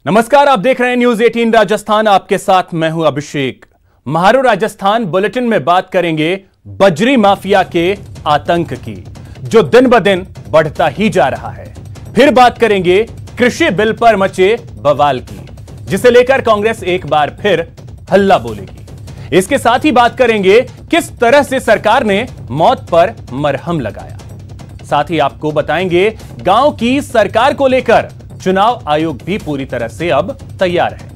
नमस्कार, आप देख रहे हैं न्यूज 18 राजस्थान। आपके साथ मैं हूं अभिषेक। महारो राजस्थान बुलेटिन में बात करेंगे बजरी माफिया के आतंक की, जो दिन ब दिन बढ़ता ही जा रहा है। फिर बात करेंगे कृषि बिल पर मचे बवाल की, जिसे लेकर कांग्रेस एक बार फिर हल्ला बोलेगी। इसके साथ ही बात करेंगे किस तरह से सरकार ने मौत पर मरहम लगाया। साथ ही आपको बताएंगे गांव की सरकार को लेकर चुनाव आयोग भी पूरी तरह से अब तैयार है।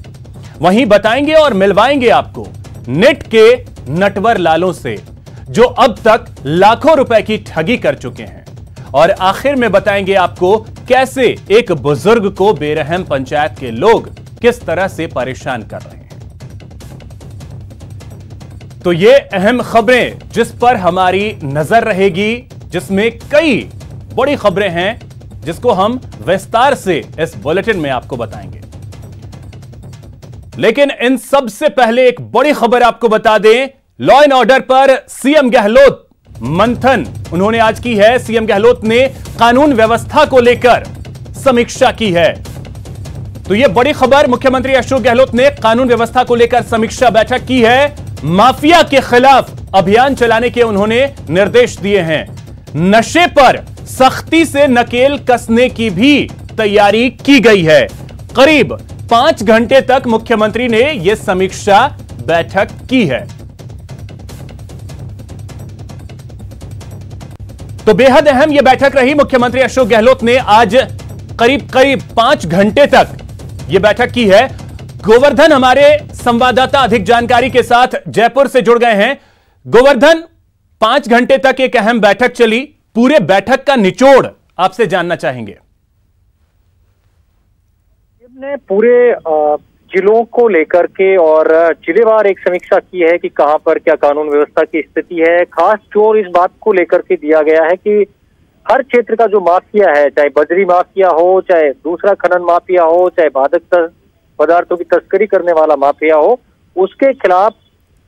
वहीं बताएंगे और मिलवाएंगे आपको नेट के नटवर लालों से, जो अब तक लाखों रुपए की ठगी कर चुके हैं। और आखिर में बताएंगे आपको कैसे एक बुजुर्ग को बेरहम पंचायत के लोग किस तरह से परेशान कर रहे हैं। तो ये अहम खबरें जिस पर हमारी नजर रहेगी, जिसमें कई बड़ी खबरें हैं जिसको हम विस्तार से इस बुलेटिन में आपको बताएंगे। लेकिन इन सब से पहले एक बड़ी खबर आपको बता दें, लॉ एंड ऑर्डर पर सीएम गहलोत मंथन उन्होंने आज की है। सीएम गहलोत ने कानून व्यवस्था को लेकर समीक्षा की है। तो यह बड़ी खबर, मुख्यमंत्री अशोक गहलोत ने कानून व्यवस्था को लेकर समीक्षा बैठक की है। माफिया के खिलाफ अभियान चलाने के उन्होंने निर्देश दिए हैं। नशे पर सख्ती से नकेल कसने की भी तैयारी की गई है। करीब 5 घंटे तक मुख्यमंत्री ने यह समीक्षा बैठक की है। तो बेहद अहम यह बैठक रही। मुख्यमंत्री अशोक गहलोत ने आज करीब 5 घंटे तक यह बैठक की है। गोवर्धन हमारे संवाददाता अधिक जानकारी के साथ जयपुर से जुड़ गए हैं। गोवर्धन, 5 घंटे तक एक अहम बैठक चली, पूरे बैठक का निचोड़ आपसे जानना चाहेंगे। ने पूरे जिलों को लेकर के और जिलेवार एक समीक्षा की है कि कहां पर क्या कानून व्यवस्था की स्थिति है। खास जोर इस बात को लेकर के दिया गया है कि हर क्षेत्र का जो माफिया है, चाहे बजरी माफिया हो, चाहे दूसरा खनन माफिया हो, चाहे मादक पदार्थों की तस्करी करने वाला माफिया हो, उसके खिलाफ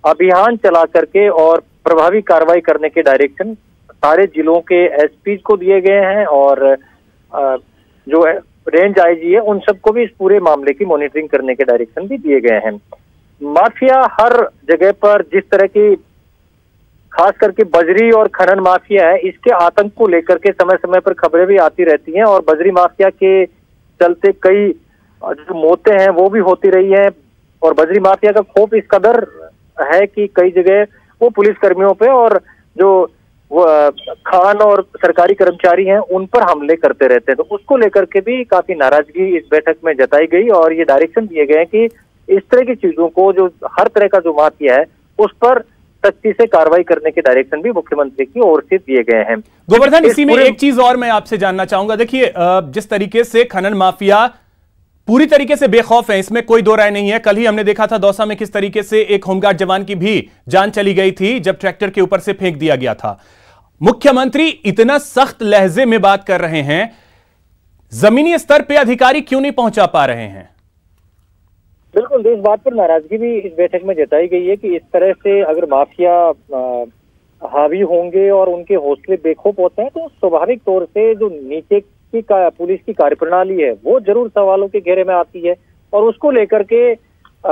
अभियान चला करके और प्रभावी कार्रवाई करने के डायरेक्शन सारे जिलों के एसपी को दिए गए हैं और जो रेंज आईजी है उन सबको भी इस पूरे मामले की मॉनिटरिंग करने के डायरेक्शन भी दिए गए हैं। माफिया हर जगह पर जिस तरह की खास करके बजरी और खनन माफिया है, इसके आतंक को लेकर के समय समय पर खबरें भी आती रहती हैं और बजरी माफिया के चलते कई जो मौतें हैं वो भी होती रही हैं। और बजरी माफिया का खौफ इस कदर है कि कई जगह वो पुलिस कर्मियों पे और जो वो खान और सरकारी कर्मचारी हैं उन पर हमले करते रहते हैं। तो उसको लेकर के भी काफी नाराजगी इस बैठक में जताई गई और ये डायरेक्शन दिए गए हैं कि इस तरह की चीजों को, जो हर तरह का जो माफिया है उस पर सख्ती से कार्रवाई करने के डायरेक्शन भी मुख्यमंत्री की ओर से दिए गए हैं। गोवर्धन, इसी में एक चीज और मैं आपसे जानना चाहूंगा। देखिए, जिस तरीके से खनन माफिया पूरी तरीके से बेखौफ है, इसमें कोई दो राय नहीं है। कल ही हमने देखा था दौसा में किस तरीके से एक होमगार्ड जवान की भी जान चली गई थी जब ट्रैक्टर के ऊपर से फेंक दिया गया था। मुख्यमंत्री इतना सख्त लहजे में बात कर रहे हैं, जमीनी स्तर पे अधिकारी क्यों नहीं पहुंचा पा रहे हैं? बिल्कुल, इस बात पर नाराजगी भी इस बैठक में जताई गई है कि इस तरह से अगर माफिया हावी होंगे और उनके हौसले बेखौफ होते हैं तो स्वाभाविक तौर से जो नीचे की पुलिस की कार्यप्रणाली है वो जरूर सवालों के घेरे में आती है। और उसको लेकर के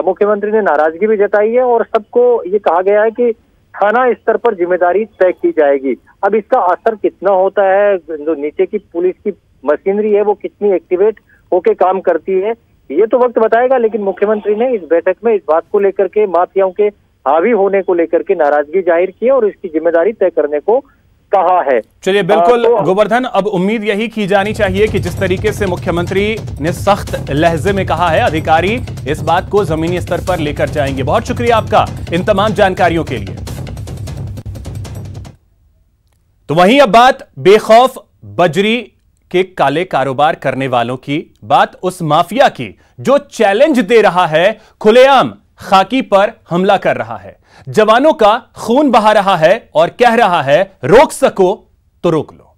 मुख्यमंत्री ने नाराजगी भी जताई है और सबको ये कहा गया है कि थाना स्तर पर जिम्मेदारी तय की जाएगी। अब इसका असर कितना होता है, जो नीचे की पुलिस की मशीनरी है वो कितनी एक्टिवेट होके काम करती है, ये तो वक्त बताएगा। लेकिन मुख्यमंत्री ने इस बैठक में इस बात को लेकर के माफियाओं के हावी होने को लेकर के नाराजगी जाहिर की और इसकी जिम्मेदारी तय करने को कहा है। चलिए, बिल्कुल गोवर्धन, अब उम्मीद यही की जानी चाहिए कि जिस तरीके से मुख्यमंत्री ने सख्त लहजे में कहा है, अधिकारी इस बात को जमीनी स्तर पर लेकर जाएंगे। बहुत शुक्रिया आपका इन तमाम जानकारियों के लिए। तो वहीं अब बात बेखौफ बजरी के काले कारोबार करने वालों की, बात उस माफिया की जो चैलेंज दे रहा है, खुलेआम खाकी पर हमला कर रहा है, जवानों का खून बहा रहा है और कह रहा है रोक सको तो रोक लो।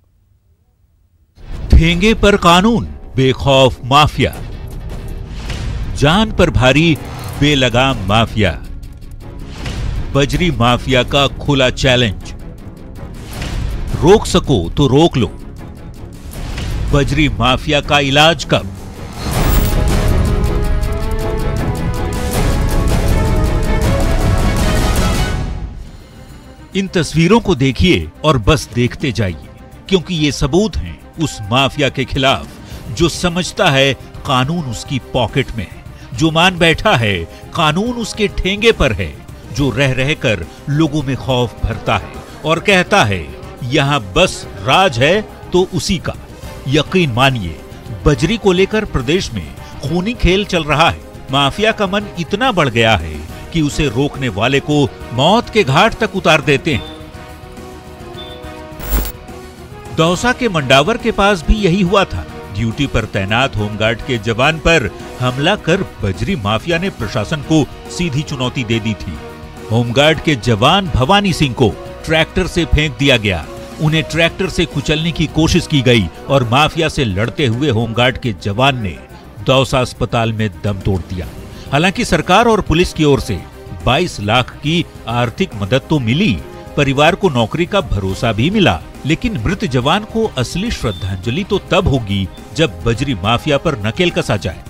ठेंगे पर कानून, बेखौफ माफिया, जान पर भारी बेलगाम माफिया, बजरी माफिया का खुला चैलेंज, रोक सको तो रोक लो। बजरी माफिया का इलाज कब? इन तस्वीरों को देखिए और बस देखते जाइए, क्योंकि ये सबूत हैं उस माफिया के खिलाफ जो समझता है कानून उसकी पॉकेट में है, जो मान बैठा है कानून उसके ठेंगे पर है, जो रह रहकर लोगों में खौफ भरता है और कहता है यहां बस राज है तो उसी का। यकीन मानिए, बजरी को लेकर प्रदेश में खूनी खेल चल रहा है। माफिया का मन इतना बढ़ गया है कि उसे रोकने वाले को मौत के घाट तक उतार देते हैं। दौसा के मंडावर के पास भी यही हुआ था। ड्यूटी पर तैनात होमगार्ड के जवान पर हमला कर बजरी माफिया ने प्रशासन को सीधी चुनौती दे दी थी। होमगार्ड के जवान भवानी सिंह को ट्रैक्टर से फेंक दिया गया। उन्हें ट्रैक्टर से कुचलने की कोशिश की गई और माफिया से लड़ते हुए होमगार्ड के जवान ने दौसा अस्पताल में दम तोड़ दिया। हालांकि सरकार और पुलिस की ओर से 22 लाख की आर्थिक मदद तो मिली, परिवार को नौकरी का भरोसा भी मिला, लेकिन मृत जवान को असली श्रद्धांजलि तो तब होगी जब बजरी माफिया पर नकेल कसा जाए।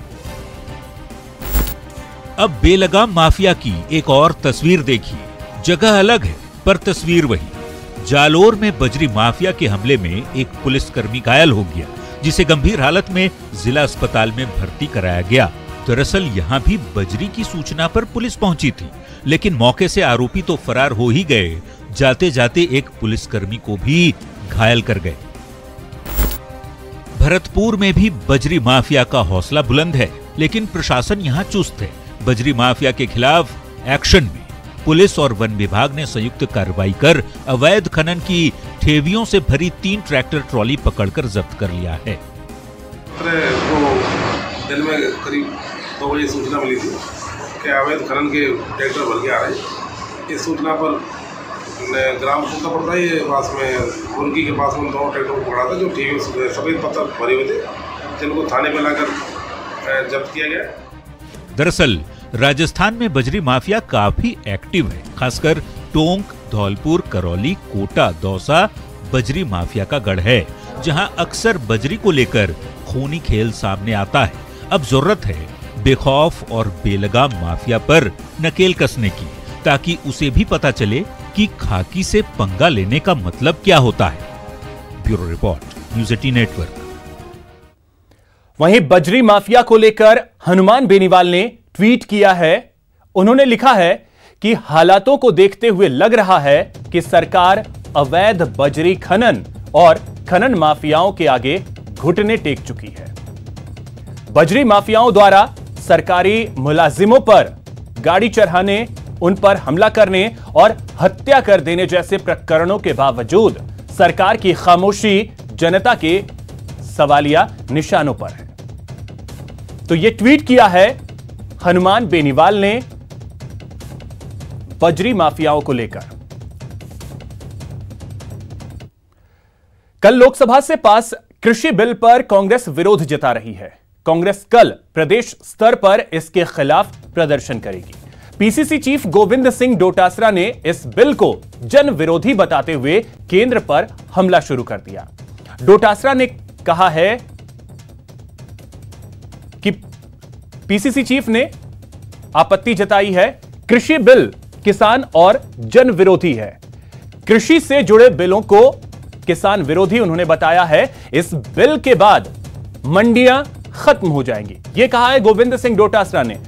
अब बेलगाम माफिया की एक और तस्वीर देखिए। जगह अलग है पर तस्वीर वही। जालोर में बजरी माफिया के हमले में एक पुलिसकर्मी घायल हो गया, जिसे गंभीर हालत में जिला अस्पताल में भर्ती कराया गया। दरअसल यहां भी बजरी की सूचना पर पुलिस पहुंची थी, लेकिन मौके से आरोपी तो फरार हो ही गए, जाते जाते एक पुलिसकर्मी को भी घायल कर गए। भरतपुर में भी बजरी माफिया का हौसला बुलंद है, लेकिन प्रशासन यहां चुस्त है। बजरी माफिया के खिलाफ एक्शन में पुलिस और वन विभाग ने संयुक्त कार्रवाई कर अवैध खनन की ठेवियों से भरी 3 ट्रैक्टर ट्रॉली पकड़कर जब्त कर लिया है। दिन में करीब 2 बजे सूचना मिली थी कि अवैध खनन के ट्रैक्टर भर के आ रहे हैं। इस सूचना पर ग्राम सूखा पड़ता है, ये पास में मुर्गी के पास में 2 ट्रैक्टर को पकड़ा था जो ठेवी सफेद पत्थर भरे हुए थे, जिनको थाने में लाकर जब्त किया गया। दरअसल राजस्थान में बजरी माफिया काफी एक्टिव है, खासकर टोंक, धौलपुर, करौली, कोटा, दौसा बजरी माफिया का गढ़ है, जहां अक्सर बजरी को लेकर खूनी खेल सामने आता है। अब जरूरत है बेखौफ और बेलगाम माफिया पर नकेल कसने की, ताकि उसे भी पता चले कि खाकी से पंगा लेने का मतलब क्या होता है। Bureau report, news 18 network. वहीं बजरी माफिया को लेकर हनुमान बेनीवाल ने ट्वीट किया है। उन्होंने लिखा है कि हालातों को देखते हुए लग रहा है कि सरकार अवैध बजरी खनन और खनन माफियाओं के आगे घुटने टेक चुकी है। बजरी माफियाओं द्वारा सरकारी मुलाजिमों पर गाड़ी चढ़ाने, उन पर हमला करने और हत्या कर देने जैसे प्रकरणों के बावजूद सरकार की खामोशी जनता के सवालिया निशानों पर है। तो यह ट्वीट किया है हनुमान बेनीवाल ने बजरी माफियाओं को लेकर। कल लोकसभा से पास कृषि बिल पर कांग्रेस विरोध जता रही है। कांग्रेस कल प्रदेश स्तर पर इसके खिलाफ प्रदर्शन करेगी। पीसीसी चीफ गोविंद सिंह डोटासरा ने इस बिल को जन विरोधी बताते हुए केंद्र पर हमला शुरू कर दिया। डोटासरा ने कहा है कि पीसीसी चीफ ने आपत्ति जताई है, कृषि बिल किसान और जन विरोधी है। कृषि से जुड़े बिलों को किसान विरोधी उन्होंने बताया है। इस बिल के बाद मंडियां खत्म हो जाएंगी, यह कहा है गोविंद सिंह डोटासरा ने।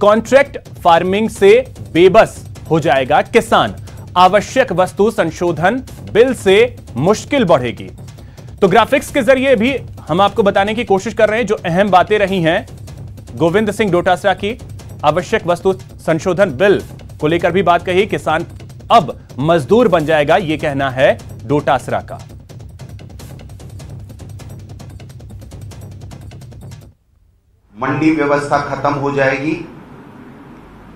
कॉन्ट्रैक्ट फार्मिंग से बेबस हो जाएगा किसान। आवश्यक वस्तु संशोधन बिल से मुश्किल बढ़ेगी। तो ग्राफिक्स के जरिए भी हम आपको बताने की कोशिश कर रहे हैं जो अहम बातें रही हैं गोविंद सिंह डोटासरा की। आवश्यक वस्तु संशोधन बिल को लेकर भी बात कही। किसान अब मजदूर बन जाएगा, यह कहना है डोटासरा का। मंडी व्यवस्था खत्म हो जाएगी।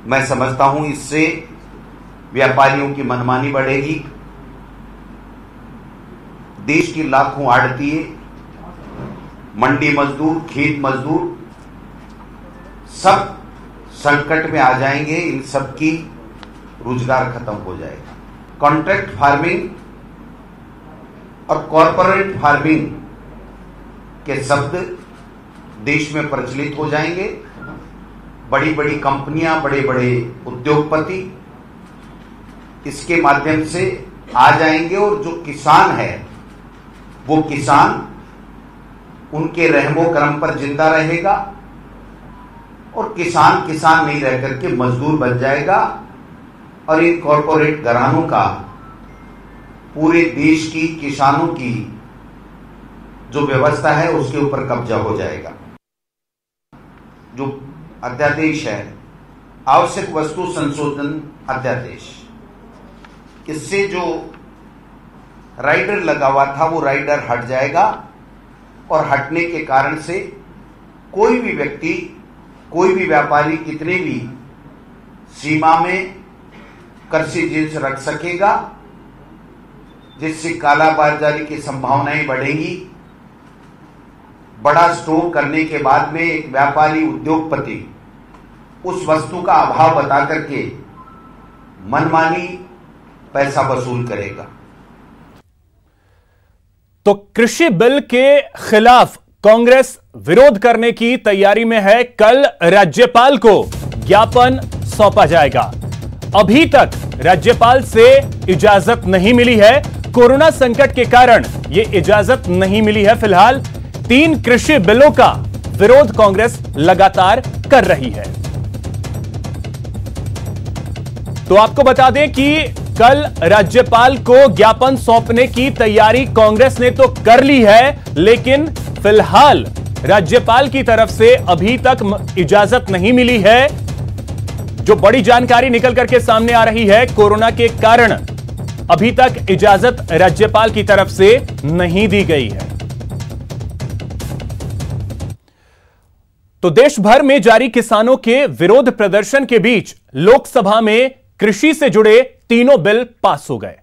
मैं समझता हूं इससे व्यापारियों की मनमानी बढ़ेगी। देश की लाखों आड़तीये, मंडी मजदूर, खेत मजदूर सब संकट में आ जाएंगे। इन सब की रोजगार खत्म हो जाएगा। कॉन्ट्रैक्ट फार्मिंग और कॉरपोरेट फार्मिंग के शब्द देश में प्रचलित हो जाएंगे। बड़ी बड़ी कंपनियां, बड़े बड़े उद्योगपति इसके माध्यम से आ जाएंगे और जो किसान है वो किसान उनके रहमो करम पर जिंदा रहेगा और किसान किसान नहीं रह करके मजदूर बन जाएगा और इन कॉरपोरेट घरानों का पूरे देश की किसानों की जो व्यवस्था है उसके ऊपर कब्जा हो जाएगा। जो अध्यादेश है आवश्यक वस्तु संशोधन अध्यादेश, इससे जो राइडर लगा हुआ था वो राइडर हट जाएगा और हटने के कारण से कोई भी व्यक्ति कोई भी व्यापारी कितने भी सीमा में कृषि जिन्स रख सकेगा, जिससे कालाबाजारी की संभावनाएं बढ़ेंगी। बड़ा स्टोर करने के बाद में एक व्यापारी उद्योगपति उस वस्तु का अभाव बता करके मनमानी पैसा वसूल करेगा। तो कृषि बिल के खिलाफ कांग्रेस विरोध करने की तैयारी में है। कल राज्यपाल को ज्ञापन सौंपा जाएगा। अभी तक राज्यपाल से इजाजत नहीं मिली है। कोरोना संकट के कारण यह इजाजत नहीं मिली है। फिलहाल 3 कृषि बिलों का विरोध कांग्रेस लगातार कर रही है। तो आपको बता दें कि कल राज्यपाल को ज्ञापन सौंपने की तैयारी कांग्रेस ने तो कर ली है, लेकिन फिलहाल राज्यपाल की तरफ से अभी तक इजाजत नहीं मिली है। जो बड़ी जानकारी निकल करके सामने आ रही है, कोरोना के कारण अभी तक इजाजत राज्यपाल की तरफ से नहीं दी गई है। तो देश भर में जारी किसानों के विरोध प्रदर्शन के बीच लोकसभा में कृषि से जुड़े तीनों बिल पास हो गए।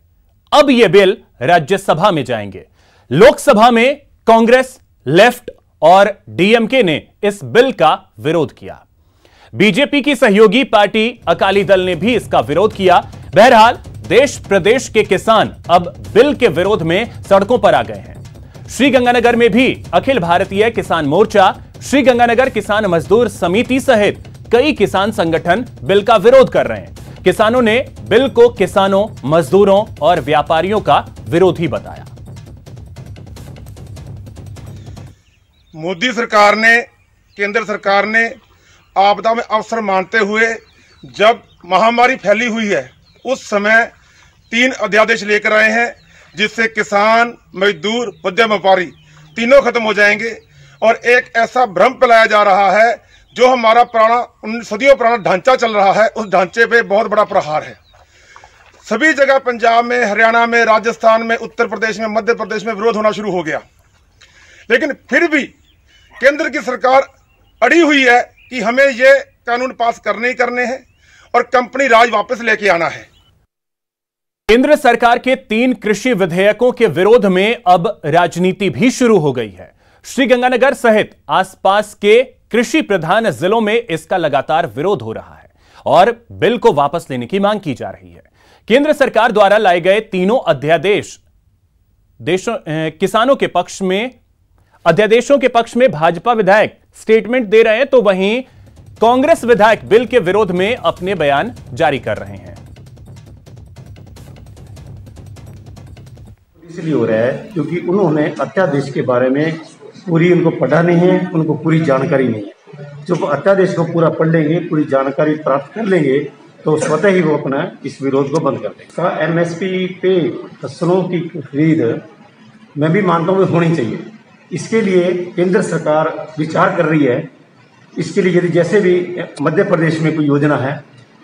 अब ये बिल राज्यसभा में जाएंगे। लोकसभा में कांग्रेस, लेफ्ट और डीएमके ने इस बिल का विरोध किया। बीजेपी की सहयोगी पार्टी अकाली दल ने भी इसका विरोध किया। बहरहाल देश प्रदेश के किसान अब बिल के विरोध में सड़कों पर आ गए हैं। श्रीगंगानगर में भी अखिल भारतीय किसान मोर्चा, श्रीगंगानगर किसान मजदूर समिति सहित कई किसान संगठन बिल का विरोध कर रहे हैं। किसानों ने बिल को किसानों, मजदूरों और व्यापारियों का विरोधी बताया। मोदी सरकार ने, केंद्र सरकार ने आपदा में अवसर मानते हुए जब महामारी फैली हुई है उस समय 3 अध्यादेश लेकर आए हैं, जिससे किसान, मजदूर, मध्यम व्यापारी तीनों खत्म हो जाएंगे। और एक ऐसा भ्रम फैलाया जा रहा है जो हमारा पुराना सदियों पुराना ढांचा चल रहा है, उस ढांचे पे बहुत बड़ा प्रहार है। सभी जगह पंजाब में, हरियाणा में, राजस्थान में, उत्तर प्रदेश में, मध्य प्रदेश में विरोध होना शुरू हो गया। लेकिन फिर भी केंद्र की सरकार अड़ी हुई है कि हमें ये कानून पास करने ही करने हैं और कंपनी राज वापस लेके आना है। केंद्र सरकार के 3 कृषि विधेयकों के विरोध में अब राजनीति भी शुरू हो गई है। श्रीगंगानगर सहित आसपास के कृषि प्रधान जिलों में इसका लगातार विरोध हो रहा है और बिल को वापस लेने की मांग की जा रही है। केंद्र सरकार द्वारा लाए गए तीनों अध्यादेश किसानों के पक्ष में, अध्यादेशों के पक्ष में भाजपा विधायक स्टेटमेंट दे रहे हैं, तो वहीं कांग्रेस विधायक बिल के विरोध में अपने बयान जारी कर रहे हैं। इसलिए हो रहा है क्योंकि उन्होंने अध्यादेश के बारे में पूरी उनको पढ़ा नहीं है, उनको पूरी जानकारी नहीं है। जब अध्यादेश को पूरा पढ़ लेंगे, पूरी जानकारी प्राप्त कर लेंगे, तो स्वतः ही वो अपना इस विरोध को बंद कर देंगे। एमएसपी पे फसलों की खरीद मैं भी मानता हूँ होनी चाहिए। इसके लिए केंद्र सरकार विचार कर रही है। इसके लिए यदि जैसे भी मध्य प्रदेश में कोई योजना है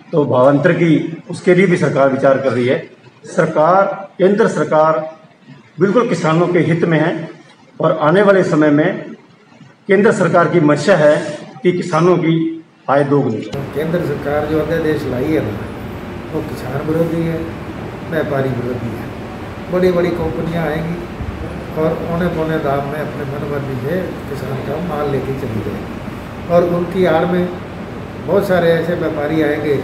तो भावांतर की, उसके लिए भी सरकार विचार कर रही है। केंद्र सरकार बिल्कुल किसानों के हित में है और आने वाले समय में केंद्र सरकार की मंशा है कि किसानों की आय दोगुनी। केंद्र सरकार जो अध्यादेश लाई है ना, वो किसान विरोधी है, व्यापारी विरोधी है। बड़ी बड़ी कंपनियां आएंगी और औने पौने दाम में अपने मनमर्जी से किसान का माल लेके चली जाएगी और उनकी आड़ में बहुत सारे ऐसे व्यापारी आएंगे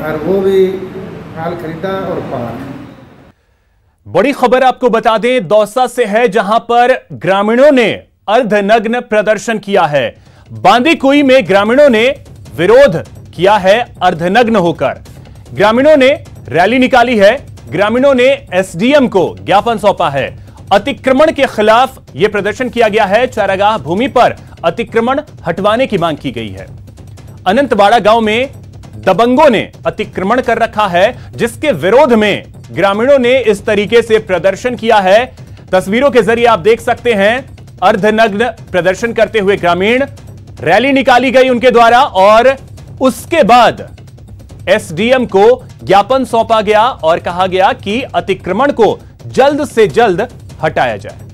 और वो भी माल खरीदा और पार। बड़ी खबर आपको बता दें, दौसा से है, जहां पर ग्रामीणों ने अर्धनग्न प्रदर्शन किया है। बांदीकुई में ग्रामीणों ने विरोध किया है अर्धनग्न होकर। ग्रामीणों ने रैली निकाली है। ग्रामीणों ने एसडीएम को ज्ञापन सौंपा है। अतिक्रमण के खिलाफ यह प्रदर्शन किया गया है। चारागाह भूमि पर अतिक्रमण हटवाने की मांग की गई है। अनंतवाड़ा गांव में दबंगों ने अतिक्रमण कर रखा है, जिसके विरोध में ग्रामीणों ने इस तरीके से प्रदर्शन किया है। तस्वीरों के जरिए आप देख सकते हैं, अर्धनग्न प्रदर्शन करते हुए ग्रामीण, रैली निकाली गई उनके द्वारा और उसके बाद एसडीएम को ज्ञापन सौंपा गया और कहा गया कि अतिक्रमण को जल्द से जल्द हटाया जाए।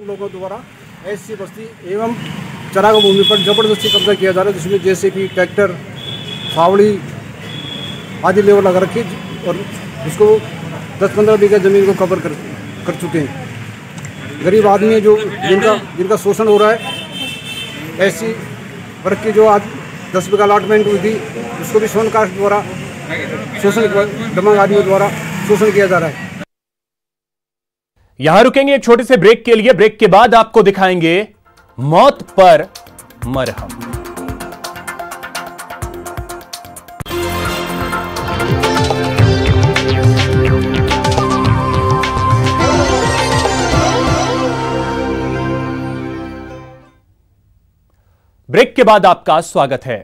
लोगों द्वारा ऐसी बस्ती एवं चरागाह भूमि पर जबरदस्ती कब्जा किया जा रहा है, जिसमें जैसे कि ट्रैक्टर, फावड़ी आदि लेबर लगा रखी और उसको 10-15 बीघा जमीन को कवर कर चुके हैं। गरीब आदमी है जो जिनका शोषण हो रहा है। ऐसी वर्ग की जो आज 10 बीघा अलॉटमेंट हुई थी, उसको भी सोन कास्ट द्वारा शोषण, दबंग आदमियों द्वारा शोषण किया जा रहा है। यहां रुकेंगे एक छोटे से ब्रेक के लिए। ब्रेक के बाद आपको दिखाएंगे मौत पर मरहम। ब्रेक के बाद आपका स्वागत है।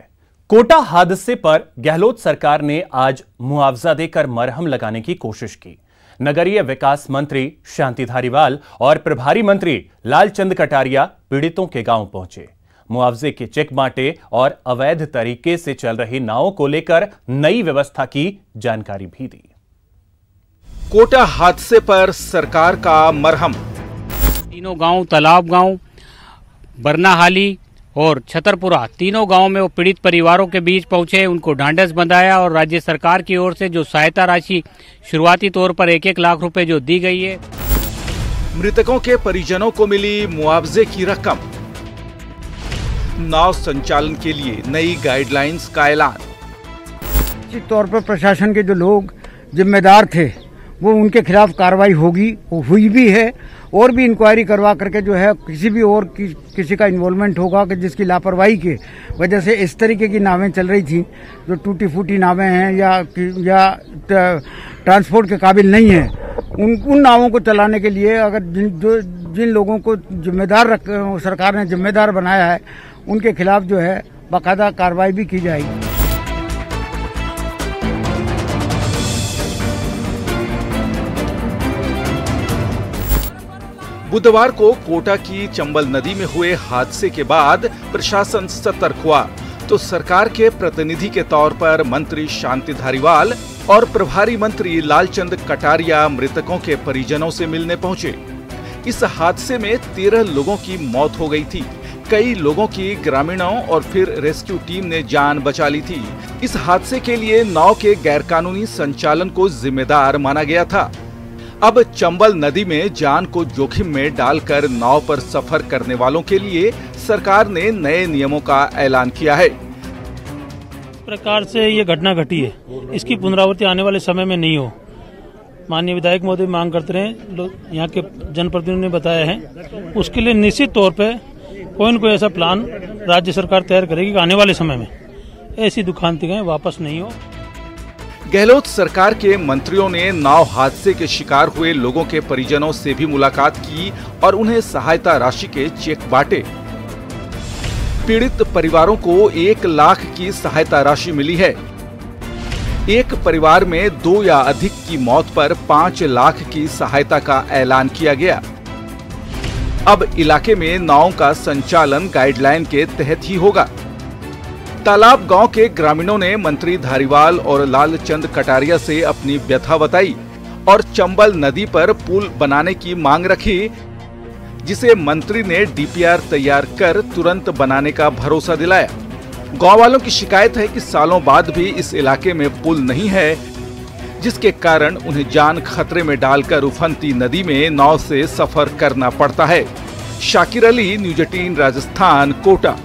कोटा हादसे पर गहलोत सरकार ने आज मुआवजा देकर मरहम लगाने की कोशिश की। नगरीय विकास मंत्री शांति धारीवाल और प्रभारी मंत्री लालचंद कटारिया पीड़ितों के गांव पहुंचे, मुआवजे के चेक बांटे और अवैध तरीके से चल रही नावों को लेकर नई व्यवस्था की जानकारी भी दी। कोटा हादसे पर सरकार का मरहम। तीनों गांव, तालाब गांव, बरनाहाली और छतरपुरा, तीनों गांव में वो पीड़ित परिवारों के बीच पहुंचे, उनको ढांढस बंधाया और राज्य सरकार की ओर से जो सहायता राशि शुरुआती तौर पर 1-1 लाख रुपए जो दी गई है। मृतकों के परिजनों को मिली मुआवजे की रकम। नाव संचालन के लिए नई गाइडलाइंस का ऐलान। निश्चित तौर पर प्रशासन के जो लोग जिम्मेदार थे वो उनके खिलाफ कार्रवाई होगी, वो हुई भी है और भी इंक्वायरी करवा करके जो है किसी भी और किसी का इन्वॉल्वमेंट होगा कि जिसकी लापरवाही के वजह से इस तरीके की नावें चल रही थी जो टूटी फूटी नावें हैं या ट्रांसपोर्ट के काबिल नहीं है, उन नावों को चलाने के लिए अगर जिन लोगों को जिम्मेदार सरकार ने जिम्मेदार बनाया है उनके खिलाफ जो है बाकायदा कार्रवाई भी की जाएगी। बुधवार को कोटा की चंबल नदी में हुए हादसे के बाद प्रशासन सतर्क हुआ तो सरकार के प्रतिनिधि के तौर पर मंत्री शांति धारीवाल और प्रभारी मंत्री लालचंद कटारिया मृतकों के परिजनों से मिलने पहुंचे। इस हादसे में 13 लोगों की मौत हो गई थी। कई लोगों की ग्रामीणों और फिर रेस्क्यू टीम ने जान बचा ली थी। इस हादसे के लिए नाव के गैरकानूनी संचालन को जिम्मेदार माना गया था। अब चंबल नदी में जान को जोखिम में डालकर नाव पर सफर करने वालों के लिए सरकार ने नए नियमों का ऐलान किया है। प्रकार से ये घटना घटी है, इसकी पुनरावृत्ति आने वाले समय में नहीं हो। माननीय विधायक महोदय मांग करते रहे, यहाँ के जनप्रतिनिधियों ने बताया है, उसके लिए निश्चित तौर पे कोई न कोई ऐसा प्लान राज्य सरकार तैयार करेगी कि आने वाले समय में ऐसी दुखांतिकाएं वापस नहीं हो। गहलोत सरकार के मंत्रियों ने नाव हादसे के शिकार हुए लोगों के परिजनों से भी मुलाकात की और उन्हें सहायता राशि के चेक बांटे। पीड़ित परिवारों को 1 लाख की सहायता राशि मिली है। एक परिवार में 2 या अधिक की मौत पर 5 लाख की सहायता का ऐलान किया गया। अब इलाके में नावों का संचालन गाइडलाइन के तहत ही होगा। तालाब गांव के ग्रामीणों ने मंत्री धारीवाल और लालचंद कटारिया से अपनी व्यथा बताई और चंबल नदी पर पुल बनाने की मांग रखी, जिसे मंत्री ने डीपीआर तैयार कर तुरंत बनाने का भरोसा दिलाया। गांव वालों की शिकायत है कि सालों बाद भी इस इलाके में पुल नहीं है, जिसके कारण उन्हें जान खतरे में डालकर उफनती नदी में नाव से सफर करना पड़ता है। शाकिर अली, न्यूज़ 18 राजस्थान, कोटा।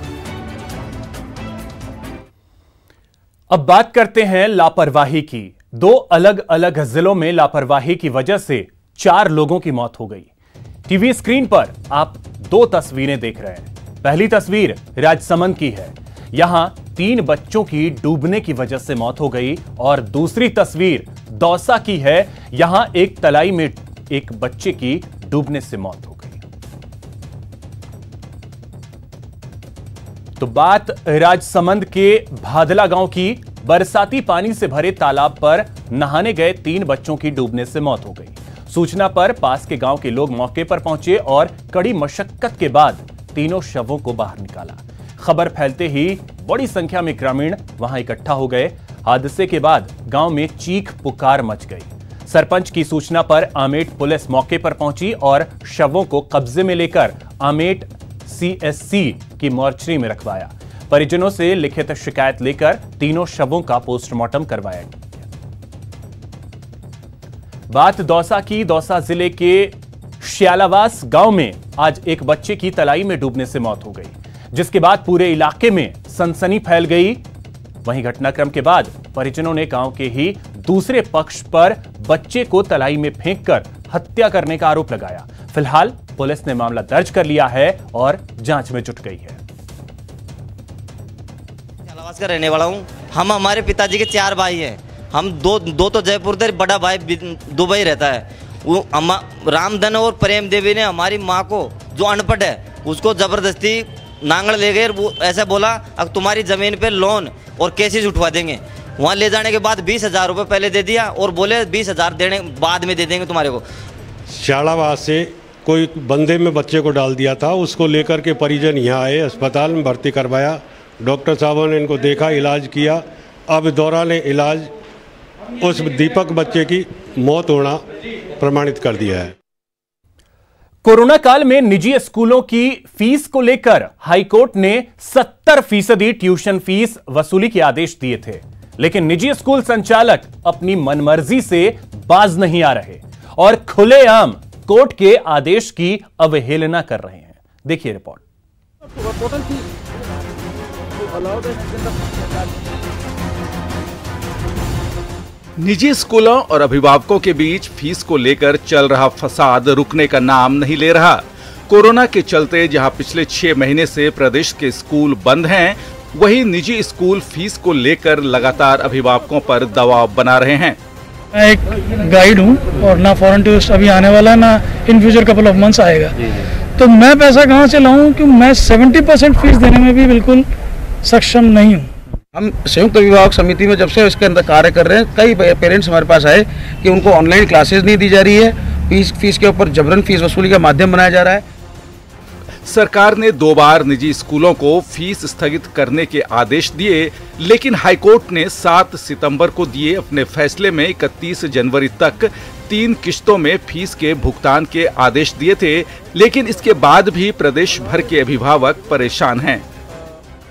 अब बात करते हैं लापरवाही की। दो अलग अलग जिलों में लापरवाही की वजह से 4 लोगों की मौत हो गई। टीवी स्क्रीन पर आप 2 तस्वीरें देख रहे हैं। पहली तस्वीर राजसमंद की है। यहां 3 बच्चों की डूबने की वजह से मौत हो गई और दूसरी तस्वीर दौसा की है। यहां एक तलाई में एक बच्चे की डूबने से मौत हो गई। तो बात राजसमंद के भादला गांव की। बरसाती पानी से भरे तालाब पर नहाने गए 3 बच्चों की डूबने से मौत हो गई। सूचना पर पास के गांव के लोग मौके पर पहुंचे और कड़ी मशक्कत के बाद तीनों शवों को बाहर निकाला। खबर फैलते ही बड़ी संख्या में ग्रामीण वहां इकट्ठा हो गए। हादसे के बाद गांव में चीख पुकार मच गई। सरपंच की सूचना पर आमेट पुलिस मौके पर पहुंची और शवों को कब्जे में लेकर आमेट CSC की मोर्चरी में रखवाया। परिजनों से लिखित शिकायत लेकर तीनों शवों का पोस्टमार्टम करवाया गया। बात दौसा की। दौसा जिले के श्यालावास गांव में आज एक बच्चे की तलाई में डूबने से मौत हो गई, जिसके बाद पूरे इलाके में सनसनी फैल गई। वहीं घटनाक्रम के बाद परिजनों ने गांव के ही दूसरे पक्ष पर बच्चे को तलाई में फेंककर हत्या करने का आरोप लगाया। फिलहाल पुलिस ने मामला दर्ज कर लिया है और जांच में जुट गई है। का रहने वाला हूँ। हम हमारे पिताजी के 4 भाई हैं। हम दो तो जयपुर थे, बड़ा भाई दुबई रहता है। वो रामधन और प्रेम देवी ने हमारी माँ को, जो अनपढ़ है, उसको जबरदस्ती नांगड़ ले गए। वो ऐसा बोला अब तुम्हारी जमीन पे लोन और केसेस उठवा देंगे। वहाँ ले जाने के बाद 20,000 रुपये पहले दे दिया और बोले 20,000 देने बाद में दे देंगे तुम्हारे को। शालावास से कोई बंदे में बच्चे को डाल दिया था, उसको लेकर के परिजन यहाँ आए, अस्पताल में भर्ती करवाया। डॉक्टर साहबों ने इनको देखा, इलाज किया। अब दौरान इलाज उस दीपक बच्चे की मौत होना प्रमाणित कर दिया है। कोरोना काल में निजी स्कूलों की फीस को लेकर हाईकोर्ट ने 70% ट्यूशन फीस वसूली के आदेश दिए थे, लेकिन निजी स्कूल संचालक अपनी मनमर्जी से बाज नहीं आ रहे और खुलेआम कोर्ट के आदेश की अवहेलना कर रहे हैं। देखिए रिपोर्ट। निजी स्कूलों और अभिभावकों के बीच फीस को लेकर चल रहा फसाद रुकने का नाम नहीं ले रहा। कोरोना के चलते जहां पिछले 6 महीने से प्रदेश के स्कूल बंद हैं, वहीं निजी स्कूल फीस को लेकर लगातार अभिभावकों पर दबाव बना रहे हैं। मैं एक गाइड हूं और ना फॉरेन टूरिस्ट अभी आने वाला, ना in future couple of months आएगा, तो मैं पैसा कहां से लाऊं कि मैं 70% फीस देने में भी बिल्कुल सक्षम नहीं हूं। हम संयुक्त अभिभावक समिति में जब से इसके अंदर कार्य कर रहे हैं, कई पेरेंट्स हमारे पास आए कि उनको ऑनलाइन क्लासेस नहीं दी जा रही है, फीस के ऊपर जबरन फीस वसूली का माध्यम बनाया जा रहा है। सरकार ने 2 बार निजी स्कूलों को फीस स्थगित करने के आदेश दिए, लेकिन हाईकोर्ट ने 7 सितंबर को दिए अपने फैसले में 31 जनवरी तक 3 किश्तों में फीस के भुगतान के आदेश दिए थे। लेकिन इसके बाद भी प्रदेश भर के अभिभावक परेशान हैं।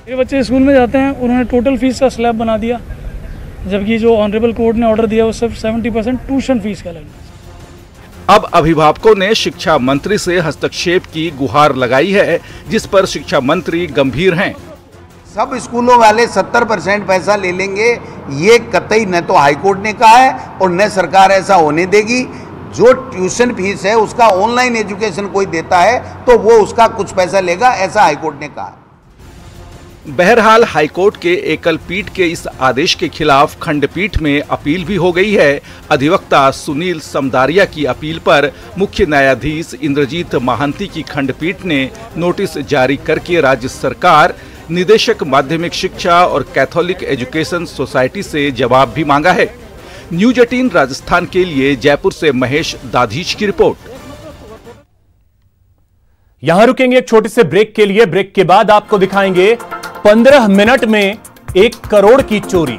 मेरे बच्चे स्कूल में जाते हैं, उन्होंने टोटल फीस का स्लैब बना दिया, जबकि जो ऑनरेबल कोर्ट ने ऑर्डर दिया वो सिर्फ 70% ट्यूशन फीस का लगना। अब अभिभावकों ने शिक्षा मंत्री से हस्तक्षेप की गुहार लगाई है, जिस पर शिक्षा मंत्री गंभीर हैं। सब स्कूलों वाले 70% पैसा ले लेंगे, ये कतई न तो हाईकोर्ट ने कहा है और न सरकार ऐसा होने देगी। जो ट्यूशन फीस है उसका ऑनलाइन एजुकेशन कोई देता है तो वो उसका कुछ पैसा लेगा, ऐसा हाईकोर्ट ने कहा। बहरहाल हाईकोर्ट के एकल पीठ के इस आदेश के खिलाफ खंडपीठ में अपील भी हो गई है। अधिवक्ता सुनील समदारिया की अपील पर मुख्य न्यायाधीश इंद्रजीत महांती की खंडपीठ ने नोटिस जारी करके राज्य सरकार, निदेशक माध्यमिक शिक्षा और कैथोलिक एजुकेशन सोसाइटी से जवाब भी मांगा है। न्यूज 18 राजस्थान के लिए जयपुर से महेश दाधीच की रिपोर्ट। यहां रुकेंगे एक छोटे से ब्रेक के लिए। ब्रेक के बाद आपको दिखाएंगे 15 मिनट में 1 करोड़ की चोरी।